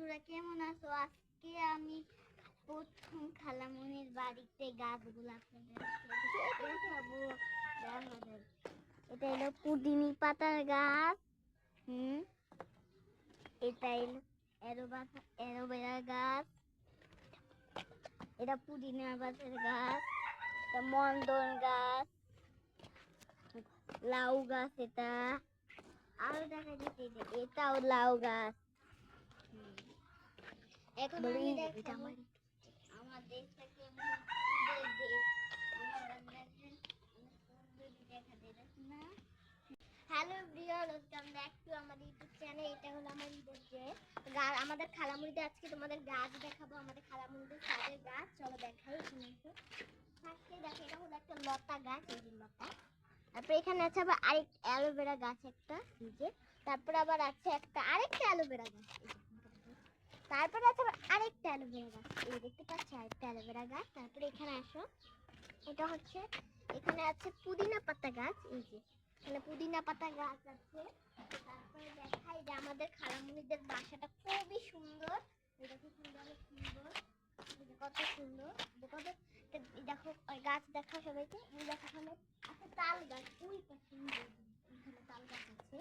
বন্ধুরা কেমন আছো? আজকে আমি প্রথম খালামণির বাড়িতে গাছগুলো আপনাদের দেখাবো। এটা হলো পুদিনি পাতার গাছ। এটা হলো অ্যালোভেরা গাছ। এটা পুদিনা পাতার গাছ। এটা মন্দন গাছ, লাউ গাছ। এটা আরো দেখা যাচ্ছে এটাও লাউ গাছ। এখন আমি দেখাবো আমার দেশটা কেমন না। Hello everyone, welcome back to আমাদের ইউটিউব চ্যানেল। এটা হলো আমাদের আমাদের খালামুড়িতে আজকে তোমাদের গাছ দেখাবো। আমাদের খালামুড়িতে ছাদের গাছ, চলো দেখাই। এখানে ফার্স্টে দেখো, এটা হলো একটা লতা গাছ, এই যে লতা। তারপরে এখানে আছে আবার আরেক অ্যালোভেরা গাছ একটা, এই যে। তারপর আবার আছে একটা আরেকটা অ্যালোভেরা গাছ, তারপরে আছে আরেকটা অ্যালোভেরা গাছ, এই দেখতে পাচ্ছ আরেকটা অ্যালোভেরা গাছ। তারপরে এখানে আসো, এটা হচ্ছে এখানে আছে পুদিনা পাতা গাছ, এই যে এখানে পুদিনা পাতা গাছ আছে। তারপরে দেখাই যে আমাদের খালামুনিদের বাসাটা খুবই সুন্দর। এটা খুব সুন্দর, সুন্দর, কত সুন্দর। দেখো গাছ দেখা সবাইকে, দেখো এখানে আছে তাল গাছ, ওই পাশে এখানে তাল গাছ আছে।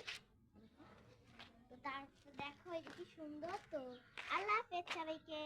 তো তারপর দেখো এটা কি সুন্দর। তো আল্লাহ হাফেজ সবাইকে।